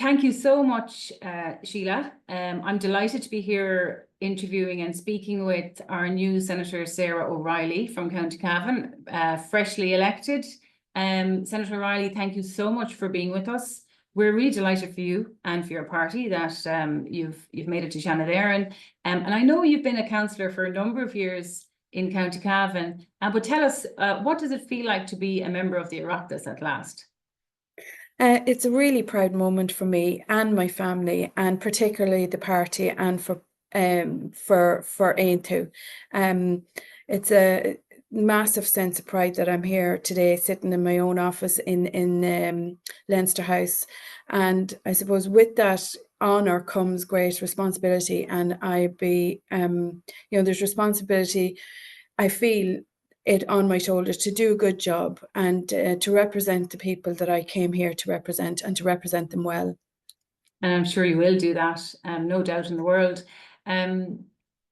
Thank you so much, Sheila. I'm delighted to be here interviewing and speaking with our new Senator Sarah O'Reilly from County Cavan, freshly elected. Senator O'Reilly, thank you so much for being with us. We're really delighted for you and for your party that you've made it to Shannon Éireann. And I know you've been a councillor for a number of years in County Cavan, but tell us, what does it feel like to be a member of the Oireachtas at last? It's a really proud moment for me and my family, and particularly the party, and for Aontú. It's a massive sense of pride that I'm here today, sitting in my own office in Leinster House, and I suppose with that honour comes great responsibility, and there's responsibility. I feel it on my shoulders to do a good job and to represent the people that I came here to represent, and to represent them well. And I'm sure you will do that, no doubt in the world. A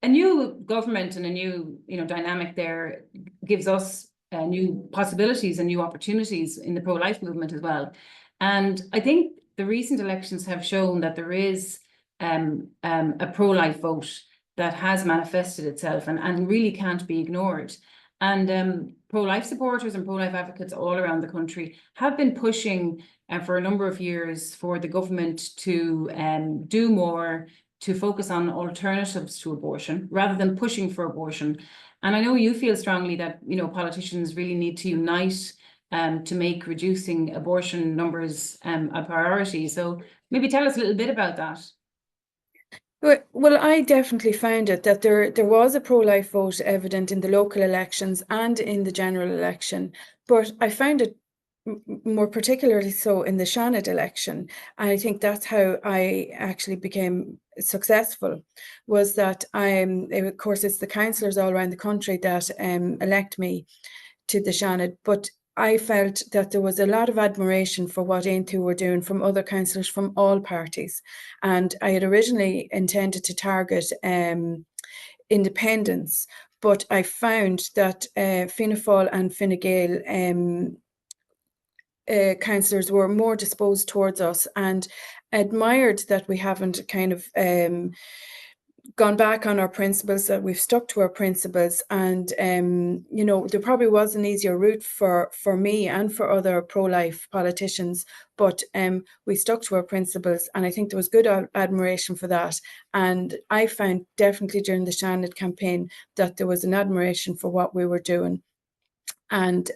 new government and a new dynamic there gives us new possibilities and new opportunities in the pro-life movement as well. And I think the recent elections have shown that there is a pro-life vote that has manifested itself and really can't be ignored. And pro-life supporters and pro-life advocates all around the country have been pushing for a number of years for the government to do more to focus on alternatives to abortion rather than pushing for abortion. And I know you feel strongly that politicians really need to unite to make reducing abortion numbers a priority. So maybe tell us a little bit about that. Well, I definitely found it that there was a pro-life vote evident in the local elections and in the general election, but I found it more particularly so in the Shannon election. And I think that's how I actually became successful, was that of course, it's the councillors all around the country that elect me to the Shannon, but I felt that there was a lot of admiration for what Aontú were doing from other councillors from all parties. And I had originally intended to target independents, but I found that Fianna Fáil and Fine Gael councillors were more disposed towards us, and admired that we haven't kind of gone back on our principles, that we've stuck to our principles. And there probably was an easier route for me and for other pro-life politicians, but we stuck to our principles, and I think there was good admiration for that. And I found definitely during the Shannon campaign that there was an admiration for what we were doing. And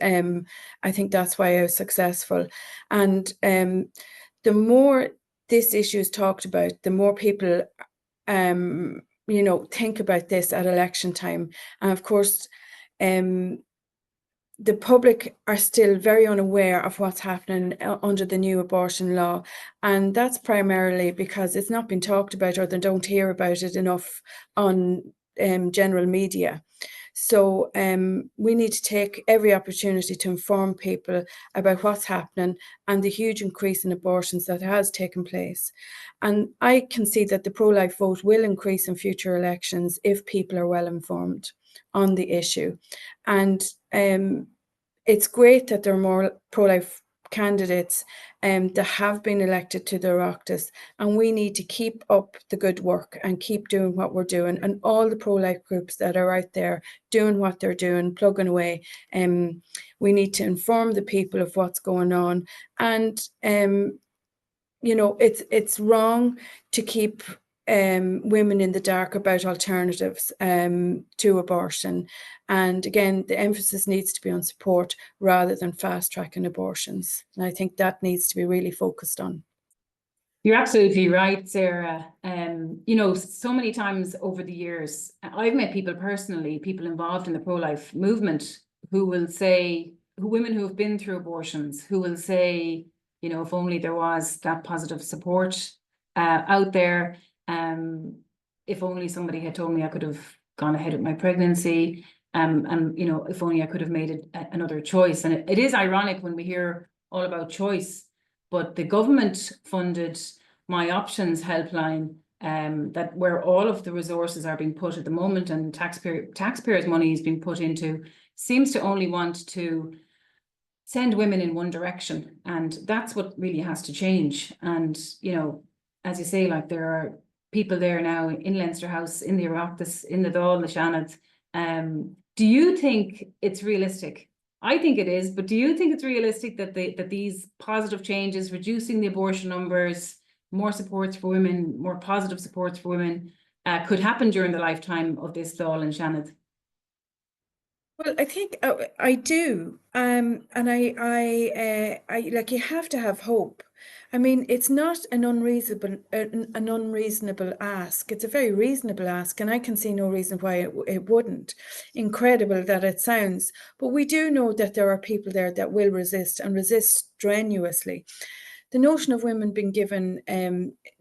I think that's why I was successful. And the more this issue is talked about, the more people think about this at election time. And of course, the public are still very unaware of what's happening under the new abortion law. And that's primarily because it's not been talked about, or they don't hear about it enough on general media. So we need to take every opportunity to inform people about what's happening and the huge increase in abortions that has taken place. And I can see that the pro-life vote will increase in future elections if people are well informed on the issue. And it's great that there are more pro-life candidates that have been elected to the Oireachtas, and we need to keep up the good work and keep doing what we're doing. And all the pro-life groups that are out there doing what they're doing, plugging away, we need to inform the people of what's going on. And it's wrong to keep women in the dark about alternatives to abortion. And again, the emphasis needs to be on support rather than fast-tracking abortions. And I think that needs to be really focused on. You're absolutely right, Sarah. So many times over the years, I've met people personally, people involved in the pro-life movement, who will say, women who have been through abortions, who will say, if only there was that positive support out there, if only somebody had told me I could have gone ahead with my pregnancy, and if only I could have made it another choice. And it is ironic when we hear all about choice, but the government funded My Options helpline, that where all of the resources are being put at the moment, and taxpayers' money is being put into, seems to only want to send women in one direction, and that's what really has to change. And, you know, as you say, like there are people there now in Leinster House, in the Oireachtas, in the Dáil, the Seanad. Do you think it's realistic? I think it is, but do you think it's realistic that that these positive changes, reducing the abortion numbers, more supports for women, more positive supports for women, could happen during the lifetime of this Dáil and Seanad? Well, I think I do, and I like, you have to have hope. I mean, it's not an unreasonable ask. It's a very reasonable ask, and I can see no reason why it wouldn't. Incredible that it sounds, but we do know that there are people there that will resist and resist strenuously. The notion of women being given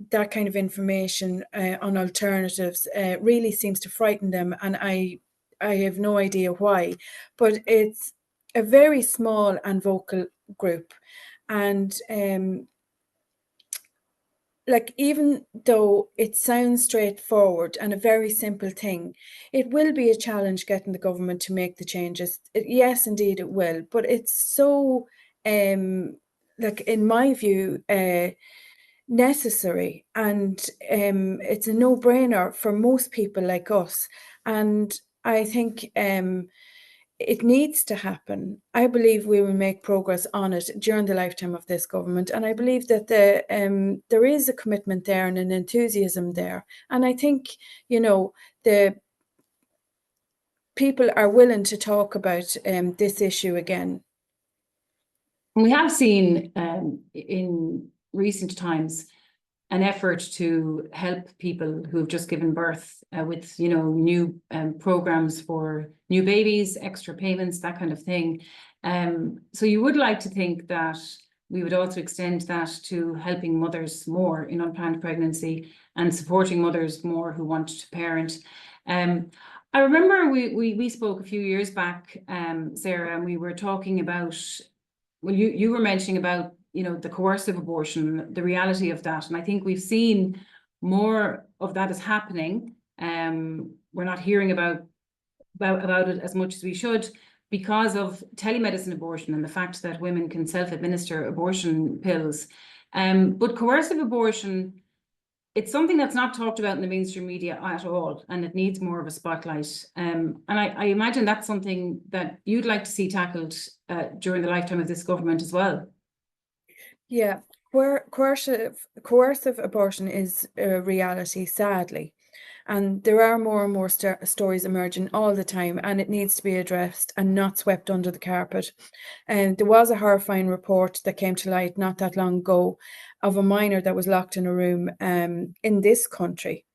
that kind of information on alternatives really seems to frighten them, and I have no idea why, but it's a very small and vocal group. And like, even though it sounds straightforward and a very simple thing, it will be a challenge getting the government to make the changes. Yes, indeed it will, but it's so, like, in my view, necessary, and it's a no-brainer for most people like us. And I think it needs to happen. I believe we will make progress on it during the lifetime of this government, and I believe that there is a commitment there and an enthusiasm there. And I think, you know, the people are willing to talk about this issue again. We have seen in recent times an effort to help people who have just given birth with, you know, new programs for new babies, extra payments, that kind of thing. So you would like to think that we would also extend that to helping mothers more in unplanned pregnancy and supporting mothers more who want to parent. I remember we spoke a few years back, Sarah, and we were talking about, well, you were mentioning about, you know, the coercive abortion, the reality of that. And I think we've seen more of that is happening. We're not hearing about it as much as we should because of telemedicine abortion and the fact that women can self-administer abortion pills. But coercive abortion, it's something that's not talked about in the mainstream media at all, and it needs more of a spotlight. And I imagine that's something that you'd like to see tackled during the lifetime of this government as well. Yeah, coercive abortion is a reality, sadly. And there are more and more stories emerging all the time, and it needs to be addressed and not swept under the carpet. And there was a horrifying report that came to light not that long ago of a minor that was locked in a room in this country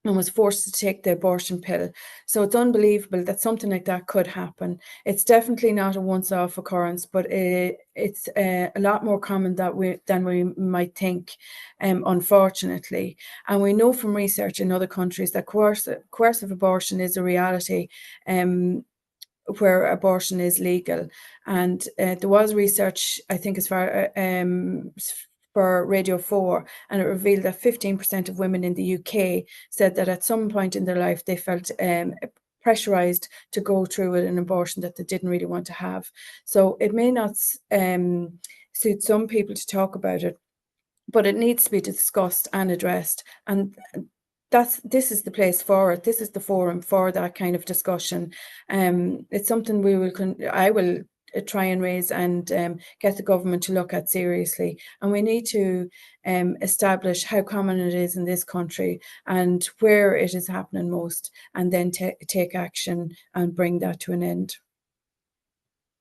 and was forced to take the abortion pill. So it's unbelievable that something like that could happen. It's definitely not a once-off occurrence, but it's a lot more common than we might think, unfortunately. And we know from research in other countries that coercive abortion is a reality where abortion is legal. And there was research, I think, as far for Radio 4, and it revealed that 15% of women in the UK said that at some point in their life they felt pressurized to go through with an abortion that they didn't really want to have. So it may not suit some people to talk about it, but it needs to be discussed and addressed. And this is the place for it. This is the forum for that kind of discussion. It's something I will try and raise and get the government to look at seriously. And we need to establish how common it is in this country and where it is happening most, and then take action and bring that to an end.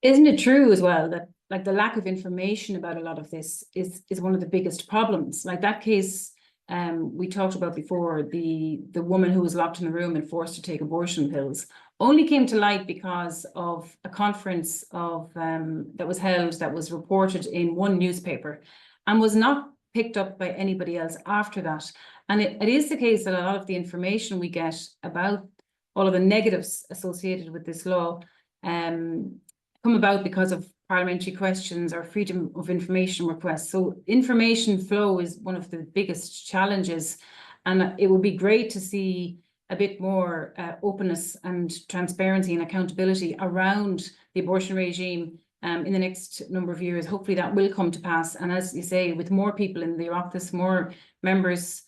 Isn't it true as well that, like, the lack of information about a lot of this is one of the biggest problems? Like that case we talked about before, the woman who was locked in the room and forced to take abortion pills, only came to light because of a conference that was held, that was reported in one newspaper and was not picked up by anybody else after that. And it is the case that a lot of the information we get about all of the negatives associated with this law come about because of parliamentary questions or freedom of information requests. So information flow is one of the biggest challenges, and it would be great to see a bit more openness and transparency and accountability around the abortion regime in the next number of years. Hopefully that will come to pass. And as you say, with more people in the office, more members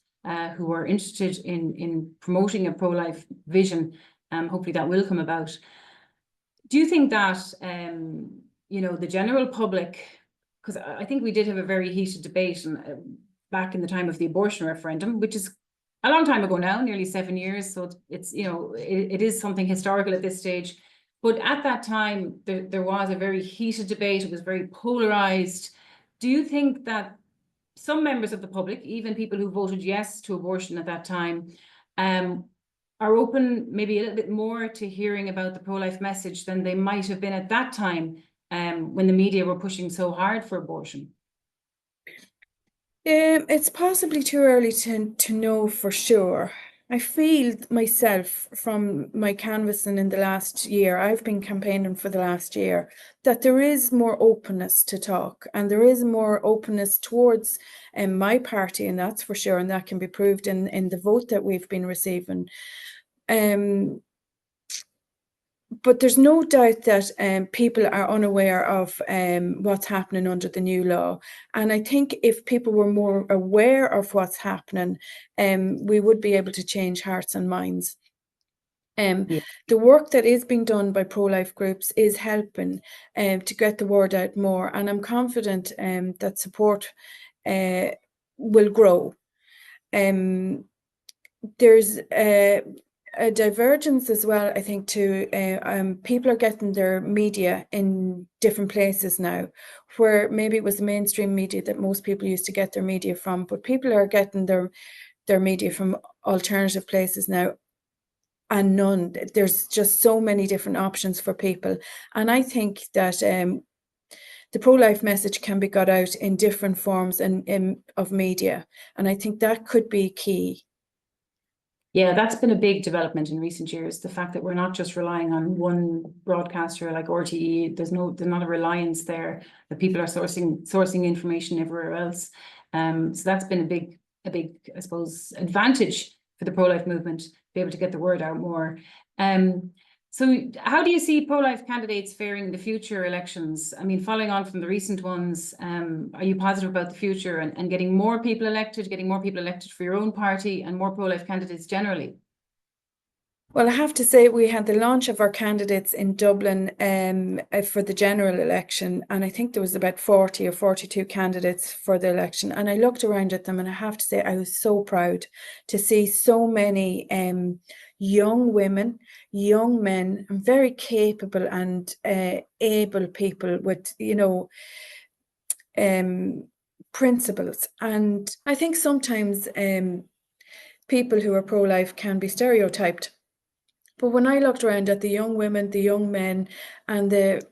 who are interested in promoting a pro-life vision, hopefully that will come about. Do you think that, you know, the general public, because I think we did have a very heated debate back in the time of the abortion referendum, which is a long time ago now, nearly 7 years. So it's, you know, it is something historical at this stage. But at that time, there was a very heated debate. It was very polarized. Do you think that some members of the public, even people who voted yes to abortion at that time, are open maybe a little bit more to hearing about the pro-life message than they might have been at that time, when the media were pushing so hard for abortion? It's possibly too early to know for sure. I feel myself from my canvassing in the last year, I've been campaigning for the last year, that there is more openness to talk, and there is more openness towards my party, and that's for sure, and that can be proved in the vote that we've been receiving. But there's no doubt that people are unaware of what's happening under the new law. And I think if people were more aware of what's happening, we would be able to change hearts and minds. Yeah. The work that is being done by pro-life groups is helping to get the word out more. And I'm confident that support will grow. There's a divergence as well, I think, to people are getting their media in different places now, where maybe it was the mainstream media that most people used to get their media from, but people are getting their media from alternative places now, and none. There's just so many different options for people, and I think that the pro-life message can be got out in different forms of media, and I think that could be key. Yeah, that's been a big development in recent years. The fact that we're not just relying on one broadcaster like RTE, there's not a reliance there, that people are sourcing information everywhere else. So that's been a big, I suppose, advantage for the pro-life movement, to be able to get the word out more. So how do you see pro-life candidates faring in the future elections? I mean, following on from the recent ones, are you positive about the future and getting more people elected for your own party and more pro-life candidates generally? Well, I have to say we had the launch of our candidates in Dublin for the general election, and I think there was about 40 or 42 candidates for the election. And I looked around at them, and I have to say I was so proud to see so many young women, young men, and very capable and able people with, you know, principles. And I think sometimes people who are pro-life can be stereotyped. But when I looked around at the young women, the young men, and the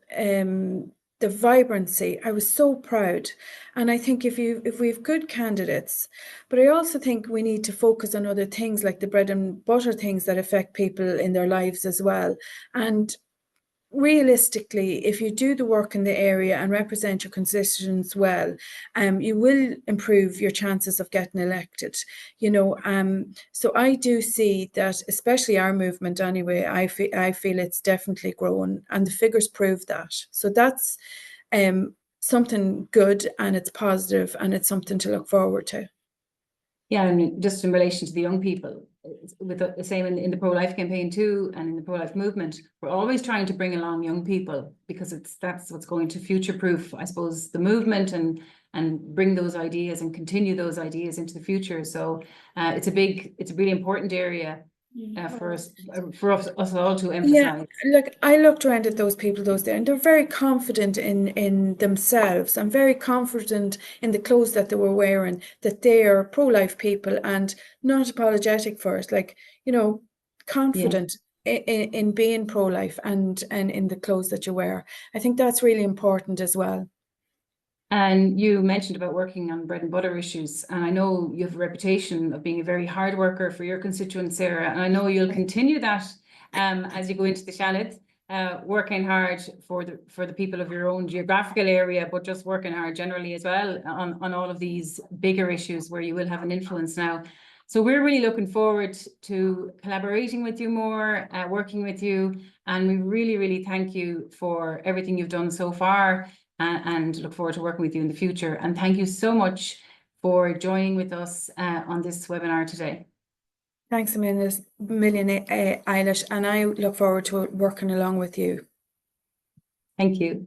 vibrancy, I was so proud. And I think if we have good candidates, but I also think we need to focus on other things like the bread and butter things that affect people in their lives as well. And realistically, if you do the work in the area and represent your constituents well, you will improve your chances of getting elected, you know. So I do see that, especially our movement anyway, I feel it's definitely growing, and the figures prove that. So that's something good, and it's positive, and it's something to look forward to. Yeah, and just in relation to the young people, with the same in the pro-life campaign too, and in the pro-life movement, we're always trying to bring along young people, because that's what's going to future-proof, I suppose, the movement and bring those ideas and continue those ideas into the future. So it's a really important area for us all to emphasize. Yeah, look, I looked around at those people, there, and they're very confident in themselves, and very confident in the clothes that they were wearing, that they are pro-life people and not apologetic for it. Like, you know, confident in being pro-life and in the clothes that you wear. I think that's really important as well. And you mentioned about working on bread and butter issues, and I know you have a reputation of being a very hard worker for your constituents, Sarah, and I know you'll continue that as you go into the Shannon, working hard for the people of your own geographical area, but just working hard generally as well on all of these bigger issues where you will have an influence now. So we're really looking forward to collaborating with you more, working with you, and we really, really thank you for everything you've done so far, and look forward to working with you in the future. And thank you so much for joining with us on this webinar today. Thanks a million, Eilís, and I look forward to working along with you. Thank you.